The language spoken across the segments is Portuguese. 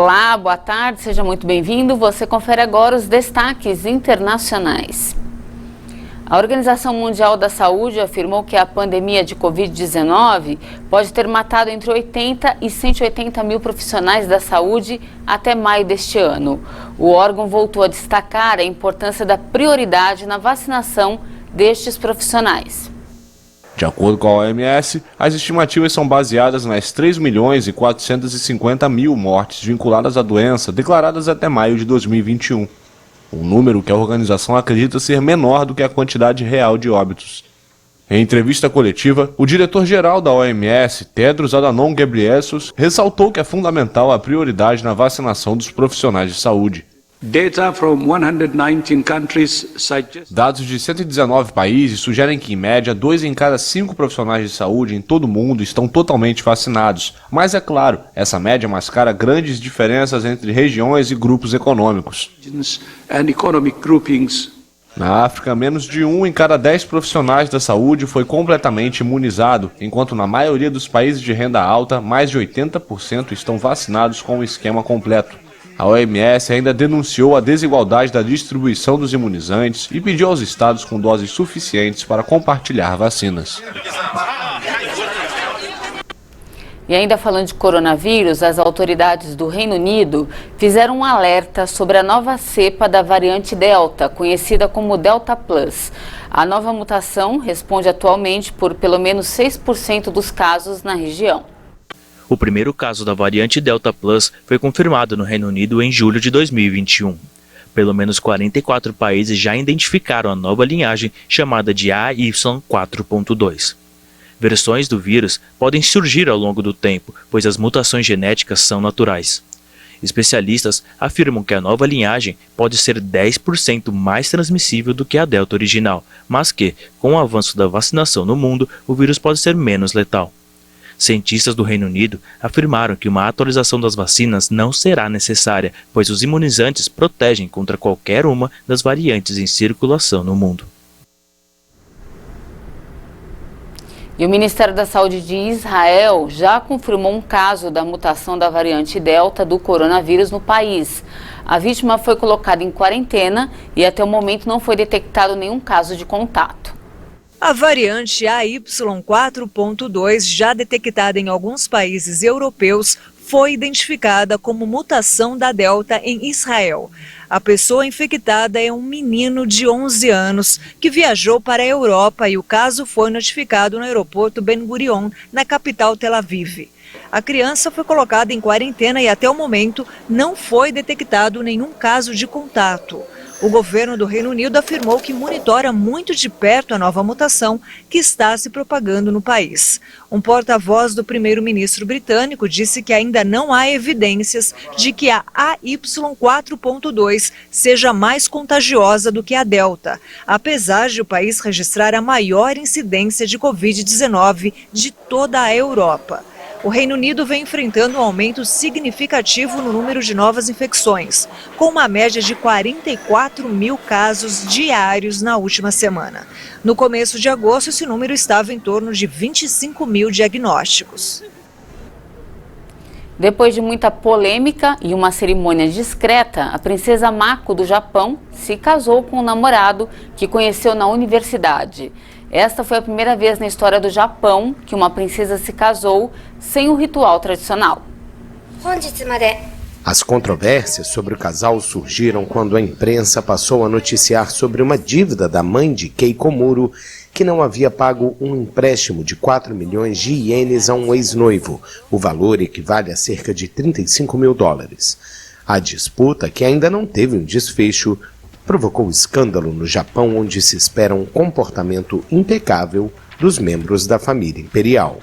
Olá, boa tarde, seja muito bem-vindo. Você confere agora os destaques internacionais. A Organização Mundial da Saúde afirmou que a pandemia de Covid-19 pode ter matado entre 80 e 180 mil profissionais da saúde até maio deste ano. O órgão voltou a destacar a importância da prioridade na vacinação destes profissionais. De acordo com a OMS, as estimativas são baseadas nas 3 milhões e 450 mil mortes vinculadas à doença declaradas até maio de 2021. Um número que a organização acredita ser menor do que a quantidade real de óbitos. Em entrevista coletiva, o diretor-geral da OMS, Tedros Adhanom Ghebreyesus, ressaltou que é fundamental a prioridade na vacinação dos profissionais de saúde. Dados de 119 países sugerem que, em média, 2 em cada 5 profissionais de saúde em todo o mundo estão totalmente vacinados. Mas, é claro, essa média mascara grandes diferenças entre regiões e grupos econômicos. Na África, menos de 1 em cada 10 profissionais da saúde foi completamente imunizado, enquanto na maioria dos países de renda alta, mais de 80% estão vacinados com o esquema completo. A OMS ainda denunciou a desigualdade da distribuição dos imunizantes e pediu aos estados com doses suficientes para compartilhar vacinas. E ainda falando de coronavírus, as autoridades do Reino Unido fizeram um alerta sobre a nova cepa da variante Delta, conhecida como Delta Plus. A nova mutação responde atualmente por pelo menos 6% dos casos na região. O primeiro caso da variante Delta Plus foi confirmado no Reino Unido em julho de 2021. Pelo menos 44 países já identificaram a nova linhagem chamada de AY4.2. Versões do vírus podem surgir ao longo do tempo, pois as mutações genéticas são naturais. Especialistas afirmam que a nova linhagem pode ser 10% mais transmissível do que a Delta original, mas que, com o avanço da vacinação no mundo, o vírus pode ser menos letal. Cientistas do Reino Unido afirmaram que uma atualização das vacinas não será necessária, pois os imunizantes protegem contra qualquer uma das variantes em circulação no mundo. E o Ministério da Saúde de Israel já confirmou um caso da mutação da variante Delta do coronavírus no país. A vítima foi colocada em quarentena e até o momento não foi detectado nenhum caso de contato. A variante AY4.2, já detectada em alguns países europeus, foi identificada como mutação da Delta em Israel. A pessoa infectada é um menino de 11 anos que viajou para a Europa e o caso foi notificado no aeroporto Ben Gurion, na capital Tel Aviv. A criança foi colocada em quarentena e até o momento não foi detectado nenhum caso de contato. O governo do Reino Unido afirmou que monitora muito de perto a nova mutação que está se propagando no país. Um porta-voz do primeiro-ministro britânico disse que ainda não há evidências de que a AY4.2 seja mais contagiosa do que a Delta, apesar de o país registrar a maior incidência de Covid-19 de toda a Europa. O Reino Unido vem enfrentando um aumento significativo no número de novas infecções, com uma média de 44 mil casos diários na última semana. No começo de agosto, esse número estava em torno de 25 mil diagnósticos. Depois de muita polêmica e uma cerimônia discreta, a princesa Mako do Japão se casou com um namorado que conheceu na universidade. Esta foi a primeira vez na história do Japão que uma princesa se casou sem o ritual tradicional. As controvérsias sobre o casal surgiram quando a imprensa passou a noticiar sobre uma dívida da mãe de Keiko Muro, que não havia pago um empréstimo de 4 milhões de ienes a um ex-noivo. O valor equivale a cerca de 35 mil dólares. A disputa, que ainda não teve um desfecho, provocou escândalo no Japão, onde se espera um comportamento impecável dos membros da família imperial.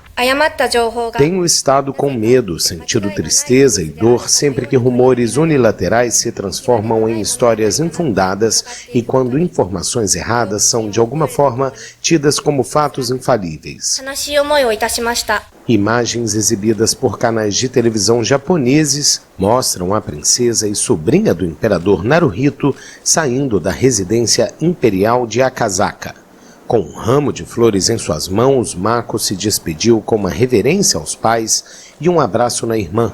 Tenho estado com medo, sentido tristeza e dor sempre que rumores unilaterais se transformam em histórias infundadas e quando informações erradas são, de alguma forma, tidas como fatos infalíveis. Imagens exibidas por canais de televisão japoneses mostram a princesa e sobrinha do imperador Naruhito saindo da residência imperial de Akasaka. Com um ramo de flores em suas mãos, Mako se despediu com uma reverência aos pais e um abraço na irmã.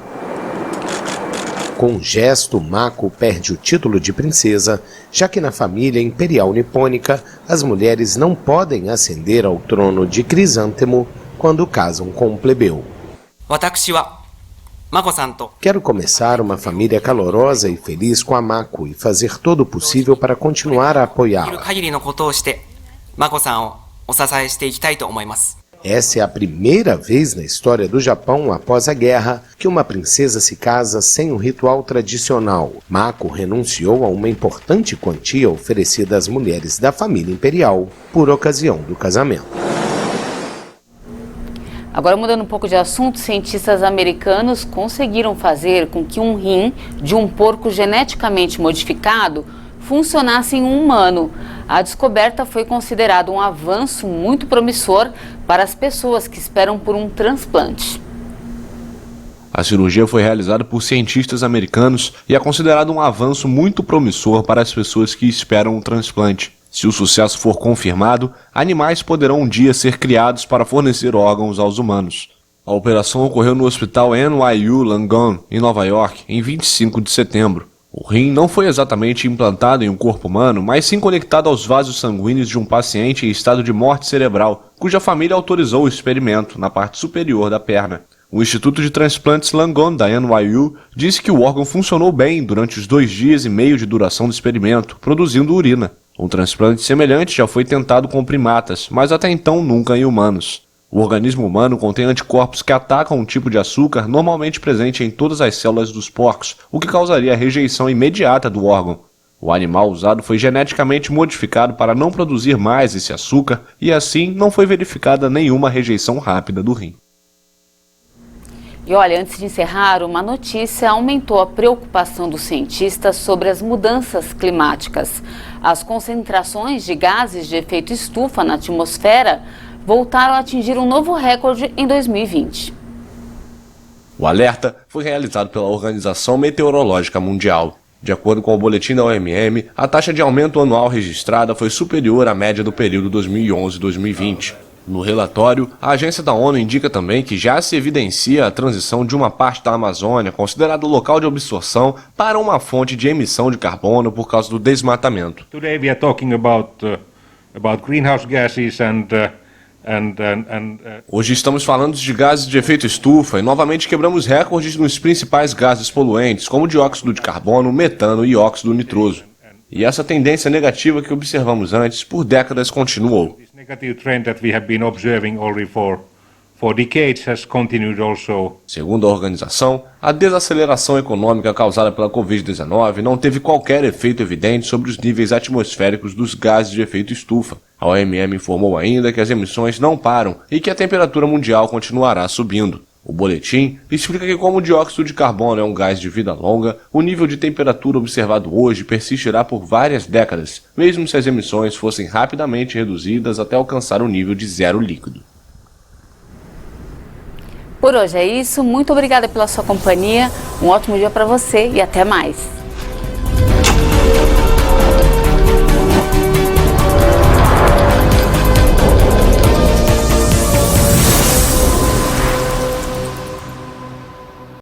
Com um gesto, Mako perde o título de princesa, já que na família imperial nipônica, as mulheres não podem ascender ao trono de crisântemo quando casam com um plebeu. Quero começar uma família calorosa e feliz com a Mako e fazer todo o possível para continuar a apoiá-la. Essa é a primeira vez na história do Japão, após a guerra, que uma princesa se casa sem um ritual tradicional. Mako renunciou a uma importante quantia oferecida às mulheres da família imperial por ocasião do casamento. Agora, mudando um pouco de assunto, cientistas americanos conseguiram fazer com que um rim de um porco geneticamente modificado funcionasse em um humano. A descoberta foi considerada um avanço muito promissor para as pessoas que esperam por um transplante. A cirurgia foi realizada por cientistas americanos e é considerada um avanço muito promissor para as pessoas que esperam um transplante. Se o sucesso for confirmado, animais poderão um dia ser criados para fornecer órgãos aos humanos. A operação ocorreu no hospital NYU Langone, em Nova York, em 25 de setembro. O rim não foi exatamente implantado em um corpo humano, mas sim conectado aos vasos sanguíneos de um paciente em estado de morte cerebral, cuja família autorizou o experimento na parte superior da perna. O Instituto de Transplantes Langone da NYU disse que o órgão funcionou bem durante os 2 dias e meio de duração do experimento, produzindo urina. Um transplante semelhante já foi tentado com primatas, mas até então nunca em humanos. O organismo humano contém anticorpos que atacam um tipo de açúcar normalmente presente em todas as células dos porcos, o que causaria a rejeição imediata do órgão. O animal usado foi geneticamente modificado para não produzir mais esse açúcar e assim não foi verificada nenhuma rejeição rápida do rim. E olha, antes de encerrar, uma notícia aumentou a preocupação dos cientistas sobre as mudanças climáticas. As concentrações de gases de efeito estufa na atmosfera voltaram a atingir um novo recorde em 2020. O alerta foi realizado pela Organização Meteorológica Mundial. De acordo com o boletim da OMM, a taxa de aumento anual registrada foi superior à média do período 2011-2020. No relatório, a agência da ONU indica também que já se evidencia a transição de uma parte da Amazônia, considerada local de absorção, para uma fonte de emissão de carbono por causa do desmatamento. Today we are talking about greenhouse gases Hoje estamos falando de gases de efeito estufa e novamente quebramos recordes nos principais gases poluentes, como dióxido de carbono, metano e óxido nitroso. E essa tendência negativa que observamos antes por décadas continuou. Segundo a organização, a desaceleração econômica causada pela Covid-19 não teve qualquer efeito evidente sobre os níveis atmosféricos dos gases de efeito estufa. A OMM informou ainda que as emissões não param e que a temperatura mundial continuará subindo. O boletim explica que, como o dióxido de carbono é um gás de vida longa, o nível de temperatura observado hoje persistirá por várias décadas, mesmo se as emissões fossem rapidamente reduzidas até alcançar o nível de zero líquido. Por hoje é isso, muito obrigada pela sua companhia, um ótimo dia para você e até mais.